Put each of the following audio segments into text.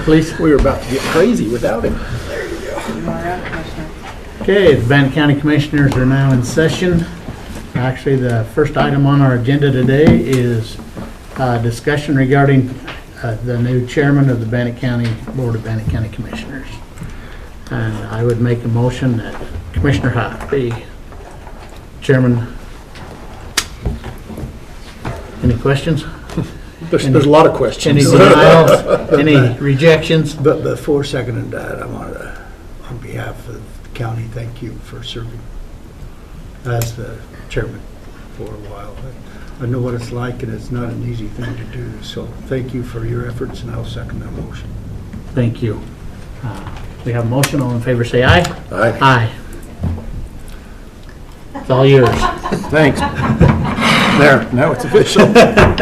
please. We were about to get crazy without him. Okay, the Bannock County Commissioners are now in session. Actually, the first item on our agenda today is discussion regarding the new chairman of the Bannock County Board of Bannock County Commissioners. And I would make a motion that Commissioner Huff be chairman. Any questions? There's a lot of questions. Any denials? Any rejections? But before seconding that, I want to, on behalf of the county, thank you for serving as the chairman for a while. I know what it's like, and it's not an easy thing to do, so thank you for your efforts, and I'll second that motion. Thank you. We have a motion. All in favor say aye. Aye. Aye. It's all yours. Thanks. There, now it's official. Again,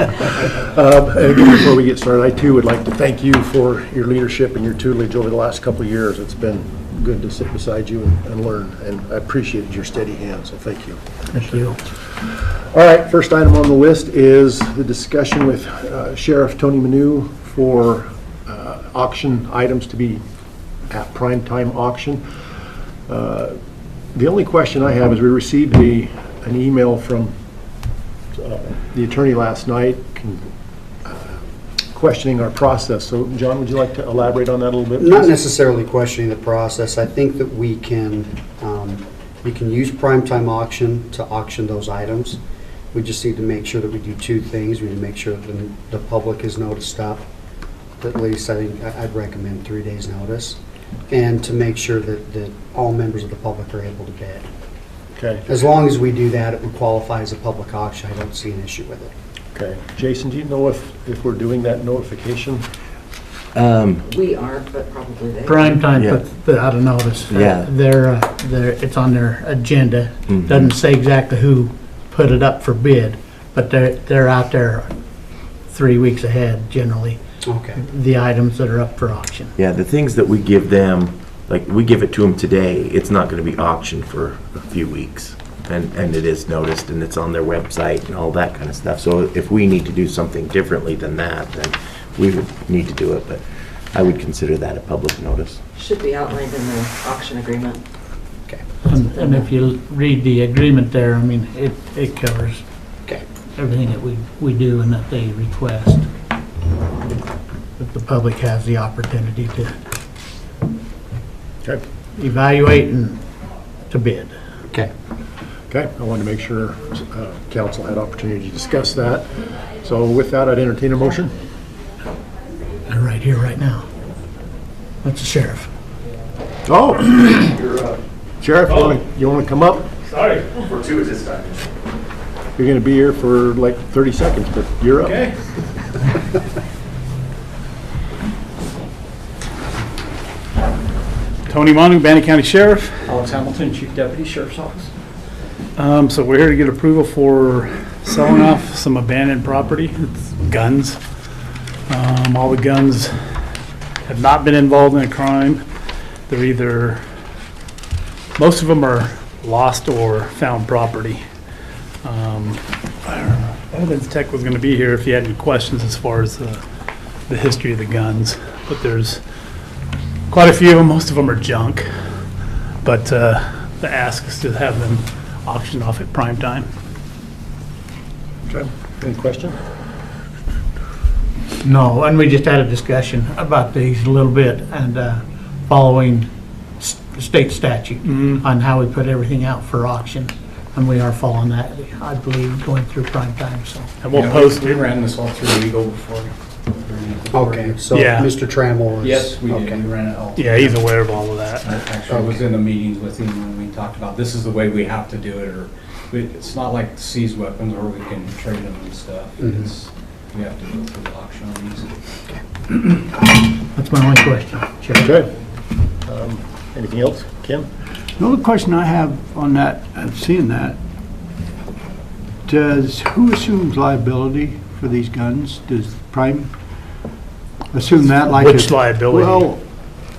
before we get started, I too would like to thank you for your leadership and your tutelage over the last couple of years. It's been good to sit beside you and learn, and I appreciated your steady hand, so thank you. Thank you. All right, first item on the list is the discussion with Sheriff Tony Manu for auction items to be at primetime auction. The only question I have is we received an email from the attorney last night questioning our process. So, John, would you like to elaborate on that a little bit, please? Not necessarily questioning the process. I think that we can use primetime auction to auction those items. We just need to make sure that we do two things. We need to make sure that the public is noticed up. At least I think I'd recommend 3 days notice. And to make sure that all members of the public are able to bid. Okay. As long as we do that, it would qualify as a public auction. I don't see an issue with it. Okay. Jason, do you know if we're doing that notification? We aren't, but probably they. Prime time Yeah. puts that out of notice. Yeah. It's on their agenda. Mhm. Doesn't say exactly who put it up for bid, but they're out there 3 weeks ahead generally. Okay. The items that are up for auction. Yeah, the things that we give them, like we give it to them today, it's not going to be auctioned for a few weeks. And it is noticed and it's on their website and all that kind of stuff. So if we need to do something differently than that, then we would need to do it. But I would consider that a public notice. Should be outlined in the auction agreement. Okay. And if you read the agreement there, I mean, it covers Okay. everything that we do and that they request. That the public has the opportunity to Okay. evaluate and to bid. Okay. Okay. I wanted to make sure council had opportunity to discuss that. So with that, I'd entertain a motion. They're right here, right now. That's the sheriff. Oh, Sheriff, you want to come up? Sorry, fortuitous time. You're going to be here for like 30 seconds, but you're up. Okay. Tony Manu, Bannock County Sheriff. Alex Hamilton, Chief Deputy Sheriff's Office. So we're here to get approval for selling off some abandoned property. It's guns. All the guns have not been involved in a crime. They're either, most of them are lost or found property. Evidence Tech was going to be here if you had any questions as far as the history of the guns, but there's quite a few of them. Most of them are junk, but the ask is to have them auctioned off at prime time. Okay. Any question? No, and we just had a discussion about these a little bit and following state statute on how we put everything out for auction. And we are following that, I believe, going through prime time, so. And we'll post We it. ran this all through legal before. Okay. So Yeah. Mr. Trammell is. Yes, we did. Okay. We ran it all. Yeah, he's aware of all of that. I actually was in the meetings with him when we talked about this is the way we have to do it, or it's not like seized weapons where we can trade them and stuff. It's, we have to go through the auction on these. That's my only question, Sheriff. Okay. Anything else, Ken? The only question I have on that, seeing that, who assumes liability for these guns? Does Prime assume that like? Which liability? Well,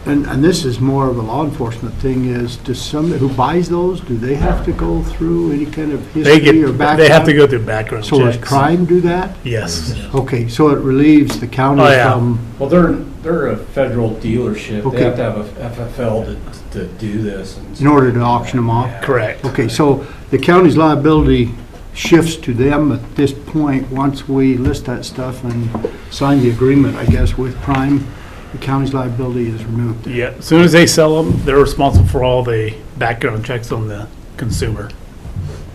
And this is more of a law enforcement thing, is does somebody who buys those, do they have to go through any kind of They history or background? they have to go through background checks. So does crime do that? Yes. Okay, so it relieves the county Oh, yeah. from, Well, they're a federal dealership. Okay. They have to have a FFL to do this. And in order to auction them off? Yeah. Correct. Okay, so the county's liability shifts to them at this point, once we list that stuff and sign the agreement, I guess, with Prime, the county's liability is removed. Yeah, as soon as they sell them, they're responsible for all the background checks on the consumer.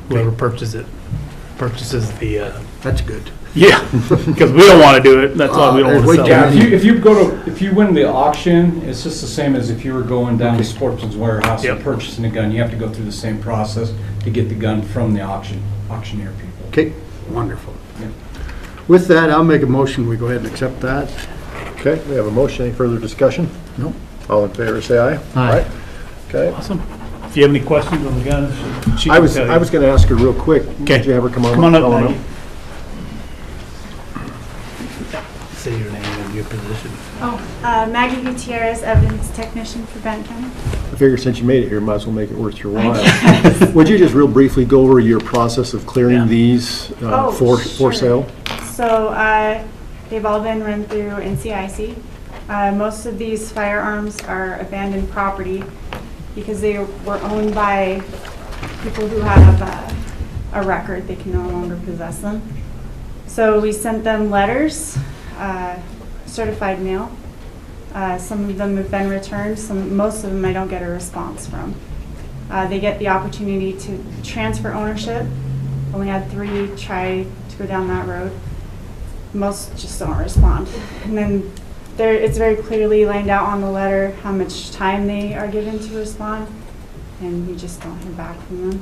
Whoever purchases the, That's good. yeah, because we don't want to do it, that's why we don't want to sell Yeah, it. if you win the auction, it's just the same as if you were going down to Sportsman's Warehouse and Yep. purchasing a gun. You have to go through the same process to get the gun from the auctioneer people. Okay, wonderful. Yeah. With that, I'll make a motion, we go ahead and accept that. Okay, we have a motion. Any further discussion? No. All in favor, say aye. Aye. Okay. Awesome. If you have any questions on the guns, she I can was tell you. going to ask her real quick. Okay. Did you have her come on? Come on up, Come Maggie. Say your name and your position. Maggie Gutierrez, evidence technician for Bannock County. I figure since you made it here, might as well make it worth your while. Would you just real briefly go over your process of clearing Yeah. these Oh, for sure. sale? So they've all been run through NCIC. Most of these firearms are abandoned property because they were owned by people who have a record. They can no longer possess them. So we sent them letters, certified mail. Some of them have been returned. Most of them I don't get a response from. They get the opportunity to transfer ownership. Only had 3 try to go down that road. Most just don't respond. And then it's very clearly laid out on the letter how much time they are given to respond, and we just don't hear back from them.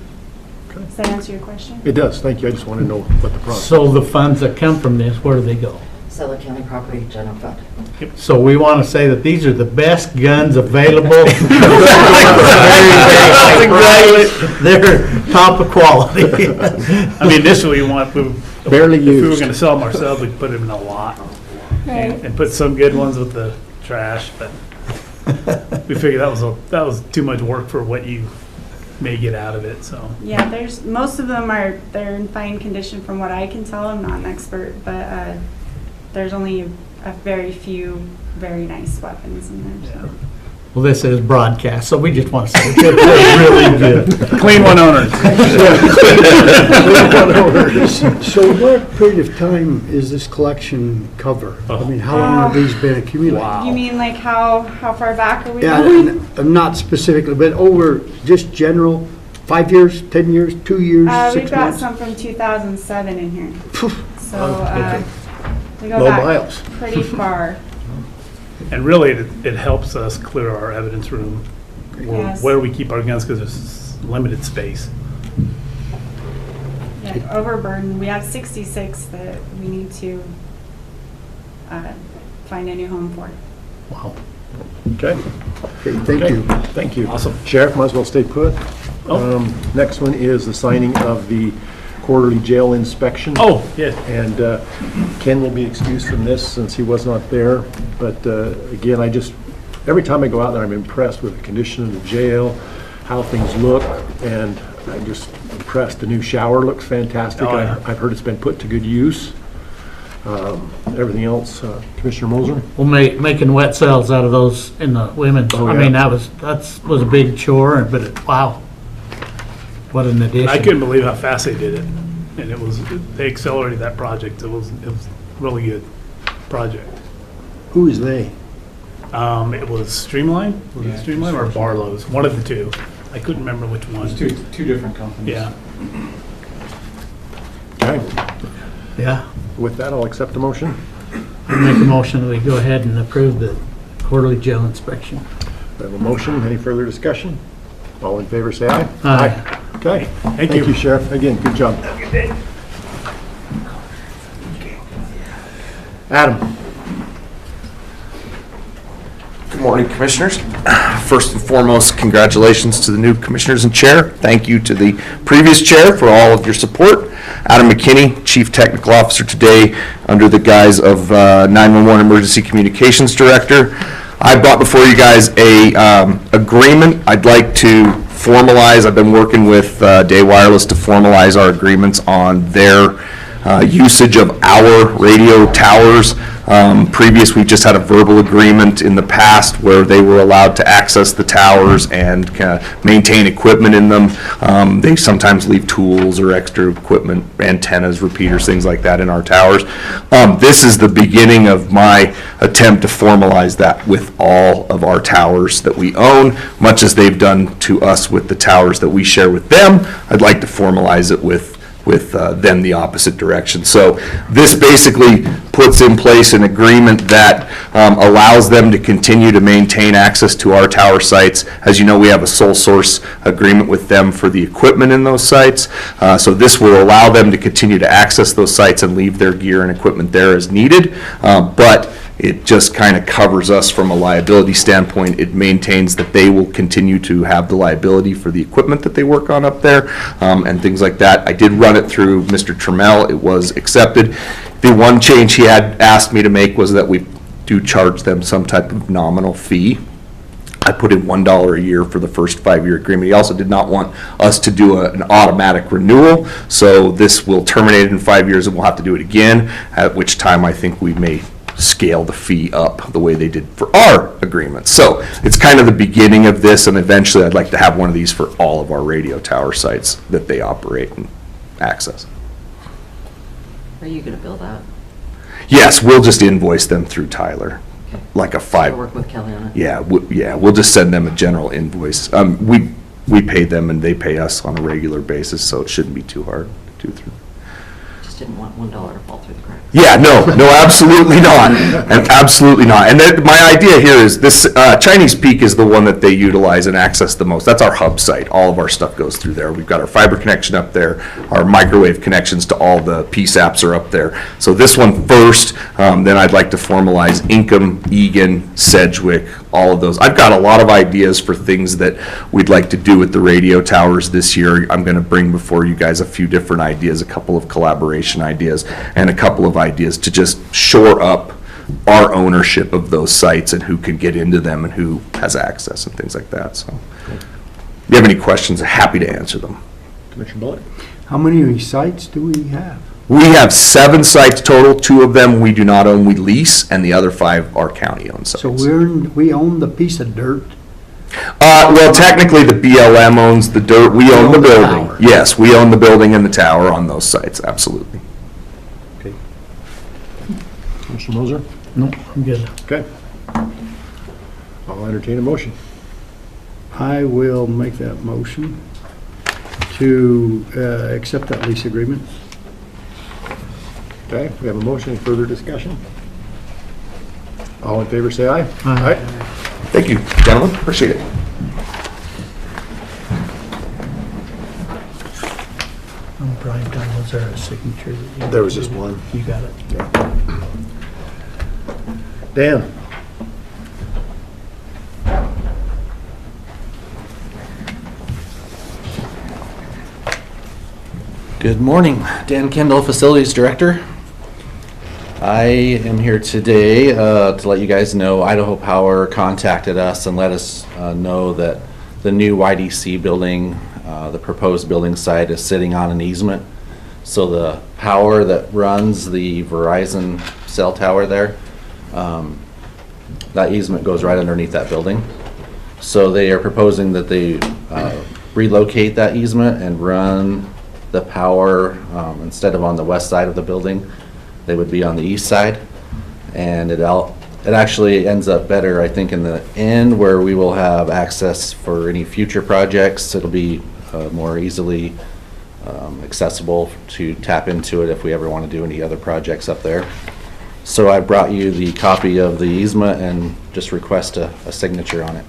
Okay. Does that answer your question? It does, thank you. I just want to know what the process. So the funds that come from this, where do they go? Sell the county property general fund. So we want to say that these are the best guns available. They're top of quality. I mean, initially, we want, Barely if we were used. gonna sell them ourselves, we'd put them in a lot and put some good ones with the trash, but we figured that was too much work for what you may get out of it, so. Yeah, most of them they're in fine condition from what I can tell. I'm not an expert, but there's only a very few very nice weapons in there. So. Well, this is broadcast, so we just want to say they're really good. Clean one owners. So what period of time is this collection cover? I mean, how long have these been accumulated? Wow. You mean like how far back are we Yeah, going? not specifically, but over just general, 5 years, 10 years, 2 years, 6 We've got months? some from 2007 in here. So okay. we go Low back miles. pretty far. And really, it helps us clear our evidence room Yes. where we keep our guns, because there's limited space. Yeah, overburden. We have 66 that we need to find a new home for. Wow. Okay, Okay, thank you. thank you. Awesome. Sheriff, might as well stay put. Oh. Next one is the signing of the quarterly jail inspection. Oh, yeah. And Ken will be excused from this since he was not there. But again, every time I go out there, I'm impressed with the condition of the jail, how things look, and I'm just impressed. The new shower looks fantastic. Oh, yeah. I've heard it's been put to good use. Everything else, Commissioner Moser? Well, making wet cells out of those in the women's, Oh, I yeah. mean, that was a big chore, but wow. What an addition. I couldn't believe how fast they did it. And they accelerated that project. It was really good project. Who is they? It was Streamline? Was it Yeah, Streamline or Barlow's? One of the two. I couldn't remember which one. It's two different companies. Yeah. Okay, Yeah. with that, I'll accept the motion. I make a motion that we go ahead and approve the quarterly jail inspection. We have a motion. Any further discussion? All in favor, say aye. Aye. Okay. Thank you. Thank you, Sheriff. Again, good job. Adam? Good morning, Commissioners. First and foremost, congratulations to the new Commissioners and Chair. Thank you to the previous Chair for all of your support. Adam McKinney, Chief Technical Officer today, under the guise of 911 Emergency Communications Director. I brought before you guys a agreement I'd like to formalize. I've been working with Day Wireless to formalize our agreements on their usage of our radio towers. We've just had a verbal agreement in the past where they were allowed to access the towers and maintain equipment in them. They sometimes leave tools or extra equipment, antennas, repeaters, things like that in our towers. This is the beginning of my attempt to formalize that with all of our towers that we own, much as they've done to us with the towers that we share with them. I'd like to formalize it with them the opposite direction. So this basically puts in place an agreement that allows them to continue to maintain access to our tower sites. As you know, we have a sole source agreement with them for the equipment in those sites. So this will allow them to continue to access those sites and leave their gear and equipment there as needed. But it just kind of covers us from a liability standpoint. It maintains that they will continue to have the liability for the equipment that they work on up there, and things like that. I did run it through Mr. Trammell. It was accepted. The one change he had asked me to make was that we do charge them some type of nominal fee. I put in $1 a year for the first 5-year agreement. He also did not want us to do an automatic renewal, so this will terminate in 5 years and we'll have to do it again, at which time I think we may scale the fee up the way they did for our agreement. So it's kind of the beginning of this, and eventually I'd like to have one of these for all of our radio tower sites that they operate and access. Are you gonna bill that? Yes, we'll just invoice them through Tyler, like a I'll five. work with Kelly on it. Yeah, we'll just send them a general invoice. We pay them and they pay us on a regular basis, so it shouldn't be too hard to do through. Just didn't want $1 to fall through the cracks. Yeah, no, absolutely not, and absolutely not. And my idea here is this, Chinese Peak is the one that they utilize and access the most. That's our hub site. All of our stuff goes through there. We've got our fiber connection up there. Our microwave connections to all the PSAPs are up there. So this one first, then I'd like to formalize Ingham, Egan, Sedgwick, all of those. I've got a lot of ideas for things that we'd like to do with the radio towers this year. I'm going to bring before you guys a few different ideas, a couple of collaboration ideas, and a couple of ideas to just shore up our ownership of those sites and who can get into them and who has access and things like that. So if you have any questions, I'm happy to answer them. Commissioner Bullock? How many sites do we have? We have 7 sites total. 2 of them we do not own, we lease, and the other 5 are county-owned sites. So we own the piece of dirt? Well, technically, the BLM owns the dirt. We own the own the building. tower. Yes, we own the building and the tower on those sites, absolutely. Okay. Commissioner Moser? No, I'm good. Okay. I'll entertain a motion. I will make that motion to accept that lease agreement. Okay, we have a motion. Any further discussion? All in favor, say aye. Aye. Thank you, gentlemen, appreciate it. Brian, was there a signature? There was just one. You got it. Dan? Good morning, Dan Kendall, Facilities Director. I am here today to let you guys know Idaho Power contacted us and let us know that the new YDC building, the proposed building site, is sitting on an easement. So the power that runs the Verizon cell tower there, that easement goes right underneath that building. So they are proposing that they relocate that easement and run the power, instead of on the west side of the building, they would be on the east side. And it actually ends up better, I think, in the end, where we will have access for any future projects. It'll be more easily accessible to tap into it if we ever want to do any other projects up there. So I brought you the copy of the easement and just request a signature on it.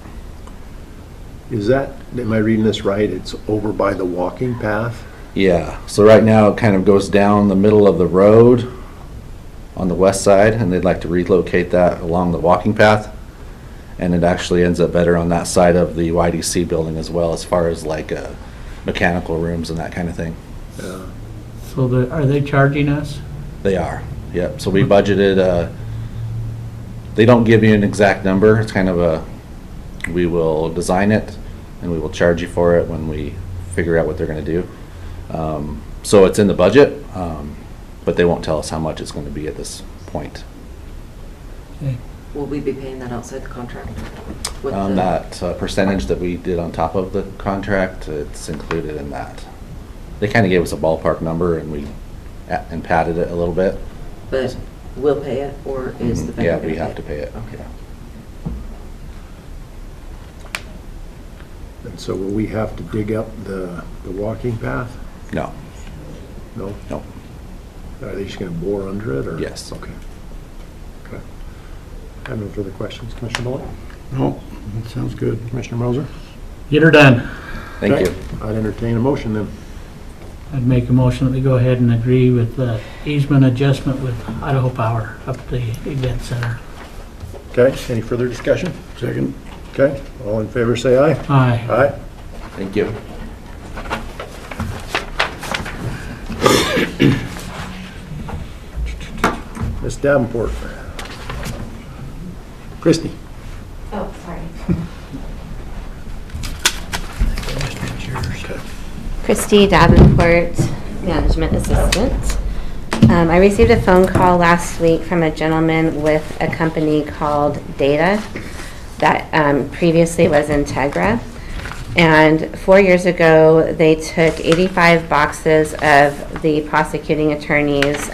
Is that, am I reading this right? It's over by the walking path? Yeah, so right now it kind of goes down the middle of the road on the west side, and they'd like to relocate that along the walking path. And it actually ends up better on that side of the YDC building as well, as far as like mechanical rooms and that kind of thing. Yeah. So are they charging us? They are, yep. So we budgeted They don't give you an exact number. It's kind of we will design it and we will charge you for it when we figure out what they're gonna do. So it's in the budget, but they won't tell us how much it's gonna be at this point. Will we be paying that outside the contract? With the- That percentage that we did on top of the contract, it's included in that. They kind of gave us a ballpark number and padded it a little bit. But we'll pay it, or is the vendor Yeah, gonna we have to pay it. Okay. And so will we have to dig up the walking path? No, No? no. Are they just gonna bore under it, or? Yes. Okay. Okay. I have no further questions. Commissioner Bullock? No, that sounds good. Commissioner Moser? Get her done. Thank Okay. you. I'd entertain a motion then. I'd make a motion that we go ahead and agree with the easement adjustment with Idaho Power up the event center. Okay, any further discussion? Second. Okay, all in favor, say aye. Aye. Aye. Thank you. Ms. Davenport. Christie. Oh, sorry. Christy Davenport, Management Assistant. I received a phone call last week from a gentleman with a company called Data that previously was Integra. And 4 years ago, they took 85 boxes of the prosecuting attorney's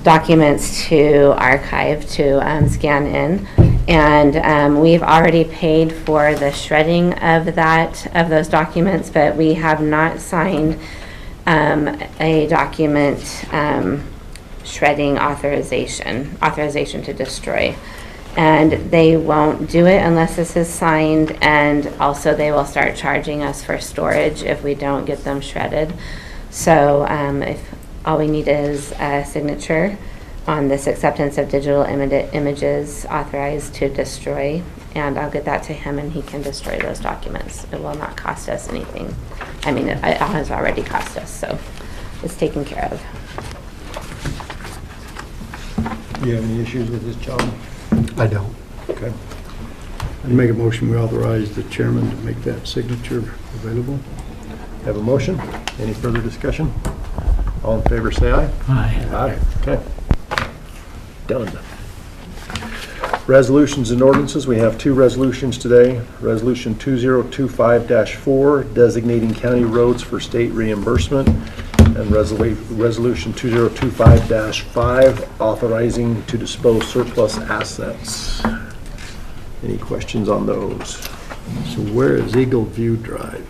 documents to archive, to scan in. And we've already paid for the shredding of those documents, but we have not signed a document shredding authorization to destroy. And they won't do it unless this is signed, and also they will start charging us for storage if we don't get them shredded. So if all we need is a signature on this acceptance of digital images authorized to destroy, and I'll get that to him and he can destroy those documents. It will not cost us anything. I mean, it has already cost us, so it's taken care of. Do you have any issues with this job? I don't. Okay. I'd make a motion, we authorize the chairman to make that signature available. Have a motion? Any further discussion? All in favor, say aye. Aye. Aye. Okay. Done. Resolutions and ordinances, we have two resolutions today. Resolution 2025-4, designating county roads for state reimbursement, and Resolution 2025-5, authorizing to dispose surplus assets. Any questions on those? So where is Eagle View Drive?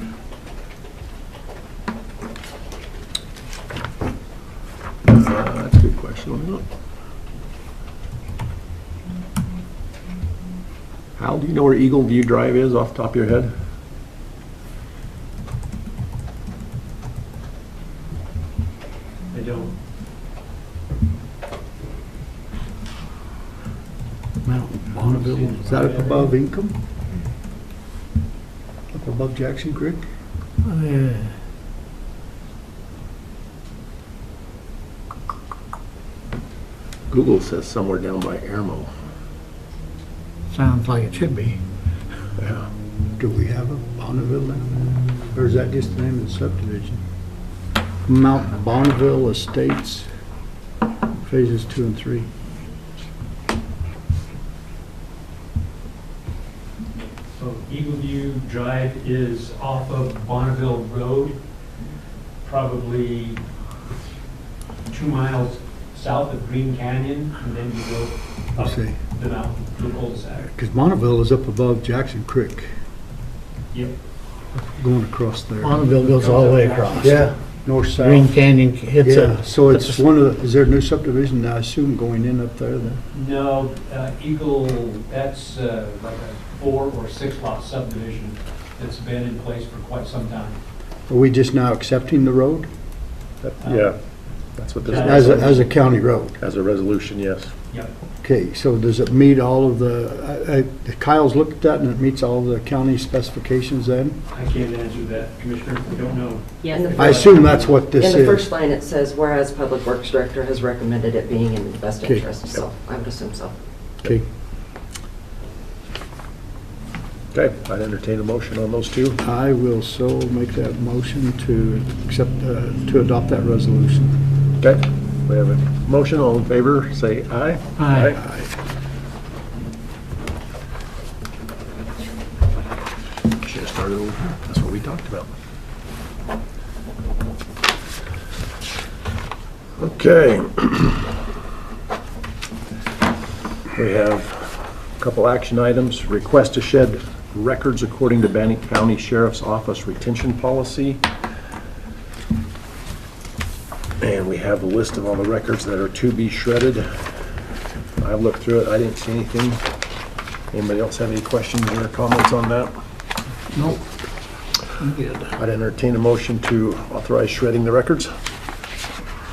That's a good question. Let me look. Hal, do you know where Eagle View Drive is off the top of your head? I don't. Mount Bonneville, is that up above Income? Up above Jackson Creek? Google says somewhere down by Airmo. Sounds like it should be. Yeah. Do we have a Bonneville down there? Or is that just the name of the subdivision? Mount Bonneville Estates, phases 2 and 3. So Eagle View Drive is off of Bonneville Road, probably 2 miles south of Green Canyon, and then you go up See. the mountain to the cul-de-sac. Because Bonneville is up above Jackson Creek, Yep. going across there. Bonneville goes all the way across. Yeah, north, Green south. Canyon hits Yeah, a. so it's one of the, is there a new subdivision, I assume, going in up there then? No, Eagle, that's like a 4 or 6 lot subdivision that's been in place for quite some time. Are we just now accepting the road Yeah, that's what this as is. a county road? As a resolution, yes. Yep. Okay, so does it meet all of the, Kyle's looked at that and it meets all the county specifications then? I can't answer that, Commissioner, I don't know. Yeah. I assume that's what this In the first is. line, it says, whereas Public Works Director has recommended it being in the best Okay. interest, so I would assume so. Okay. Okay, I'd entertain a motion on those two. I will so make that motion to accept, to adopt that resolution. Okay, we have a motion. All in favor, say aye. Aye. Should have started over. That's what we talked about. Okay. We have a couple action items. Request to shed records according to Bannock County Sheriff's Office retention policy. And we have a list of all the records that are to be shredded. I looked through it. I didn't see anything. Anybody else have any questions or comments on that? Nope. I'm good. I'd entertain a motion to authorize shredding the records.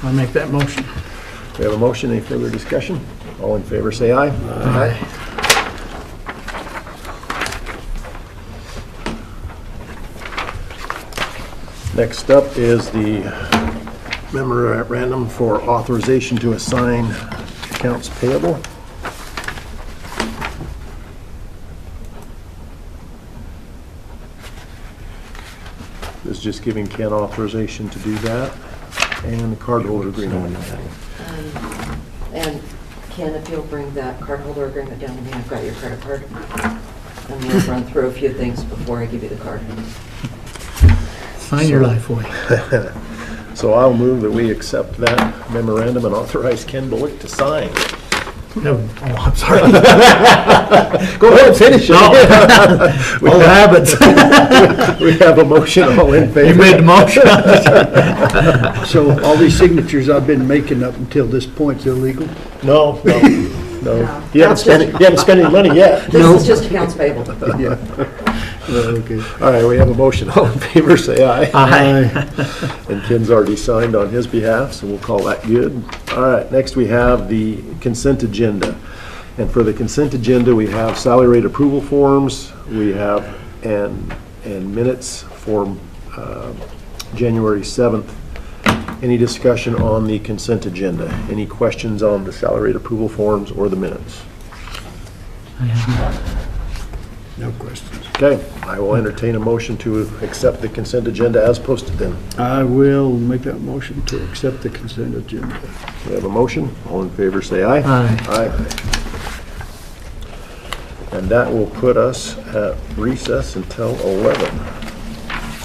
I'll make that motion. We have a motion. Any further discussion? All in favor, say aye. Aye. Next up is the memorandum for authorization to assign accounts payable. This is just giving Ken authorization to do that, and the cardholder agreement. And Ken, if you'll bring that cardholder agreement down to me, I've got your credit card. And we'll run through a few things before I give you the card. Sign your life away. So I'll move that we accept that memorandum and authorize Ken Bullock to sign. No, oh, I'm sorry. Go ahead and finish it. We Old habits. We have a motion, all in favor? You made the motion. So all these signatures I've been making up until this point is illegal? No. You haven't spent any money yet. This is just accounts payable. Yeah. Okay. All right, we have a motion. All in favor, say aye. Aye. And Ken's already signed on his behalf, so we'll call that good. All right, next we have the consent agenda. And for the consent agenda, we have salary rate approval forms, we have, and minutes for January 7th. Any discussion on the consent agenda? Any questions on the salary rate approval forms or the minutes? No questions. Okay, I will entertain a motion to accept the consent agenda as posted then. I will make that motion to accept the consent agenda. We have a motion. All in favor, say aye. Aye. Aye. And that will put us at recess until 11.